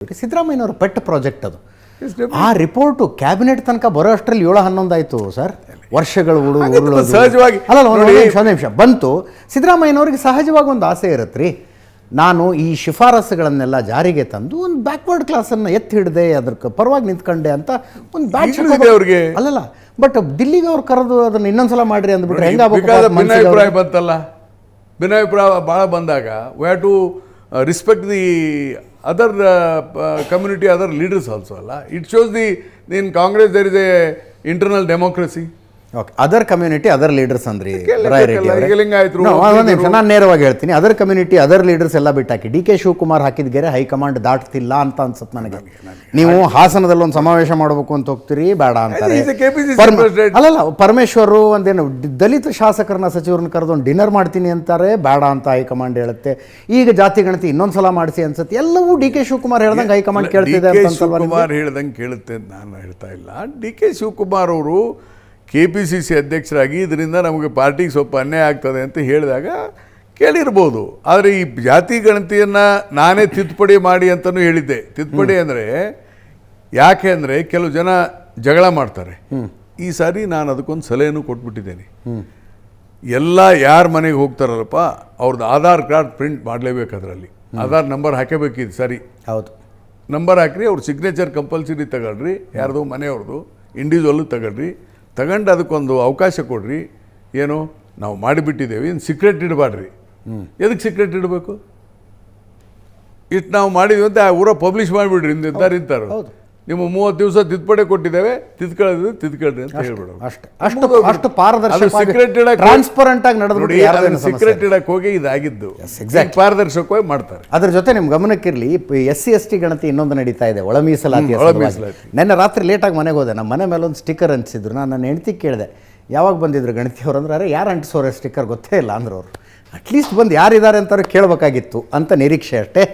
ಸಿದ್ದರಾಮಯ್ಯನವರ pet project ಅದು. ಆ ರಿಪೋರ್ಟು ಕ್ಯಾಬಿನೆಟ್ ತನಕ ಬರೋ ಅಷ್ಟರಲ್ಲಿ 7-11 ಆಯಿತು ಸರ್. ವರ್ಷಗಳು ಸಹಜವಾಗಿ ಅಲ್ಲ ಒಂದು ನಿಮಿಷ ಬಂತು. ಸಿದ್ದರಾಮಯ್ಯನವ್ರಿಗೆ ಸಹಜವಾಗಿ ಒಂದು ಆಸೆ ಇರುತ್ತೆ ರೀ, ನಾನು ಈ ಶಿಫಾರಸುಗಳನ್ನೆಲ್ಲ ಜಾರಿಗೆ ತಂದು ಒಂದು ಬ್ಯಾಕ್ವರ್ಡ್ ಕ್ಲಾಸನ್ನು ಎತ್ತಿ ಹಿಡಿದೆ, ಅದ್ರ ಪರವಾಗಿ ನಿಂತ್ಕೊಂಡೆ ಅಂತ ಒಂದು ಬ್ಯಾಚ್ ಅವ್ರಿಗೆ ಅಲ್ಲಲ್ಲ. ಬಟ್ ದಿಲ್ಲಿಗೆ ಅವ್ರು ಕರೆದು ಅದನ್ನು ಇನ್ನೊಂದ್ಸಲ ಮಾಡ್ರಿ ಅಂದ್ಬಿಟ್ರೆ ಭಿನ್ನಾಭಿಪ್ರಾಯ ಬಂತಲ್ಲ. ಭಿನ್ನಾಭಿಪ್ರಾಯ ಭಾಳ ಬಂದಾಗ we have to respect the other community, other leaders also ಅಲ್ಲ. It shows the in Congress there is a internal democracy. Okay, other community other leaders ಅಂದ್ರಿ. ನಿಮಿಷ ನಾನು ನೇರವಾಗಿ ಹೇಳ್ತೀನಿ, ಅದರ್ ಕಮ್ಯುನಿಟಿ ಅದರ್ ಲೀಡರ್ಸ್ ಎಲ್ಲ ಬಿಟ್ಟಾಕಿ ಡಿ ಕೆ ಶಿವಕುಮಾರ್ ಹಾಕಿದ ಗೆರೆ ಹೈಕಮಾಂಡ್ ದಾಟ್ತಿಲ್ಲ ಅಂತ ಅನ್ಸುತ್ತೆ ನನಗೆ. ನೀವು ಹಾಸನದಲ್ಲಿ ಒಂದು ಸಮಾವೇಶ ಮಾಡಬೇಕು ಅಂತ ಹೋಗ್ತೀರಿ, ಬೇಡ ಅಂತಾರೆ. ಅಲ್ಲಲ್ಲ, ಪರಮೇಶ್ವರು ಒಂದೇನು ದಲಿತ ಶಾಸಕರನ್ನ ಸಚಿವರನ್ನ ಕರೆದು ಒಂದು ಡಿನ್ನರ್ ಮಾಡ್ತೀನಿ ಅಂತಾರೆ, ಬೇಡ ಅಂತ ಹೈಕಮಾಂಡ್ ಹೇಳುತ್ತೆ. ಈಗ ಜಾತಿ ಗಣತಿ ಇನ್ನೊಂದ್ಸಲ ಮಾಡಿಸಿ ಅನ್ಸುತ್ತೆ. ಎಲ್ಲವೂ ಡಿ ಕೆ ಶಿವಕುಮಾರ್ ಹೇಳ್ದಂಗೆ ಹೈಕಮಾಂಡ್ ಕೇಳ್ತಿದೆ ಅಂತ. ಶಿವಕುಮಾರ್ ಹೇಳ್ದಂಗೆ ಕೇಳುತ್ತೆ ಅಂತ ನಾನು ಹೇಳ್ತಾ ಇಲ್ಲ. ಡಿ ಕೆ ಶಿವಕುಮಾರ್ ಅವರು KPCC ಅಧ್ಯಕ್ಷರಾಗಿ ಇದರಿಂದ ನಮಗೆ ಪಾರ್ಟಿಗೆ ಸ್ವಲ್ಪ ಅನ್ಯಾಯ ಆಗ್ತದೆ ಅಂತ ಹೇಳಿದಾಗ ಕೇಳಿರ್ಬೋದು. ಆದರೆ ಈ ಜಾತಿ ಗಣತಿಯನ್ನು ನಾನೇ ತಿದ್ದುಪಡಿ ಮಾಡಿ ಅಂತಲೂ ಹೇಳಿದ್ದೆ. ತಿದ್ದುಪಡಿ ಅಂದರೆ ಯಾಕೆ ಅಂದರೆ ಕೆಲವು ಜನ ಜಗಳ ಮಾಡ್ತಾರೆ. ಈ ಸಾರಿ ನಾನು ಅದಕ್ಕೊಂದು ಸಲಹೆನೂ ಕೊಟ್ಬಿಟ್ಟಿದ್ದೇನೆ. ಎಲ್ಲ ಯಾರ ಮನೆಗೆ ಹೋಗ್ತಾರಲ್ಲಪ್ಪ ಅವ್ರದ್ದು ಆಧಾರ್ ಕಾರ್ಡ್ ಪ್ರಿಂಟ್ ಮಾಡಲೇಬೇಕು. ಅದರಲ್ಲಿ ಆಧಾರ್ ನಂಬರ್ ಹಾಕಬೇಕಿದೆ. ಸರಿ, ಹೌದು, ನಂಬರ್ ಹಾಕ್ರಿ, ಅವ್ರ ಸಿಗ್ನೇಚರ್ ಕಂಪಲ್ಸರಿ ತಗೊಳ್ರಿ, ಯಾರ್ದು ಮನೆಯವ್ರದ್ದು ಇಂಡಿವಿಜುವಲ್ಲು ತಗೊಳ್ರಿ, ತಗೊಂಡು ಅದಕ್ಕೊಂದು ಅವಕಾಶ ಕೊಡ್ರಿ. ಏನು ನಾವು ಮಾಡಿಬಿಟ್ಟಿದ್ದೇವೆ, ಇನ್ನು ಸೀಕ್ರೆಟ್ ಇಡಬಾರ್ರಿ. ಎದಕ್ಕೆ ಸೀಕ್ರೆಟ್ ಇಡಬೇಕು? ಇಷ್ಟು ನಾವು ಮಾಡಿದ್ವಿ ಅಂತ ಊರ ಪಬ್ಲಿಷ್ ಮಾಡಿಬಿಡ್ರಿ. ಇಂತಾರು ನಿಮ್ಮ 30 ದಿವಸ ತಿದ್ದುಪಡಿ ಕೊಟ್ಟಿದ್ದೇವೆ, ತಿದ್ಕೊಳ್ಳಿ ಅಂತ ಹೇಳ್ಬಿಡೋದು ಅಷ್ಟೇ. ಅಷ್ಟು ಪಾರದರ್ಶಕ ಸೀಕ್ರೆಟ್ ಟ್ರಾನ್ಸ್ಪರೆಂಟ್ ಆಗಿ ನಡೆದು ಸೀಕ್ರೆಟ್ ಇಡಕ್ಕೆ ಹೋಗಿ ಇದಾಗಿದ್ದು ಪಾರದರ್ಶಕವಾಗಿ ಮಾಡ್ತಾರೆ. ಅದ್ರ ಜೊತೆ ನಿಮ್ಮ ಗಮನಕ್ಕಿರಲಿ, SC/ST ಗಣತಿ ಇನ್ನೊಂದು ನಡೀತಾ ಇದೆ, ಒಳ ಮೀಸಲಾತಿ. ನೆನ್ನೆ ರಾತ್ರಿ ಲೇಟಾಗಿ ಮನೆಗೆ ಹೋದೆ, ನಮ್ಮ ಮನೆ ಮೇಲೆ ಒಂದು ಸ್ಟಿಕ್ಕರ್ ಅಂಟಿಸಿದ್ರು. ನಾನು ನನ್ನ ಹೆಂಡತಿ ಕೇಳಿದೆ, ಯಾವಾಗ ಬಂದಿದ್ರು ಗಣತಿಯವರು ಅಂದ್ರೆ, ಅರೆ ಯಾರು ಅಂಟಿಸೋರೆ ಸ್ಟಿಕ್ಕರ್ ಗೊತ್ತೇ ಇಲ್ಲ ಅಂದ್ರು ಅವರು. ಅಟ್ಲೀಸ್ಟ್ ಬಂದು ಯಾರಿದ್ದಾರೆ ಅಂತಾರೆ ಕೇಳಬೇಕಾಗಿತ್ತು ಅಂತ ನಿರೀಕ್ಷೆ ಅಷ್ಟೇ.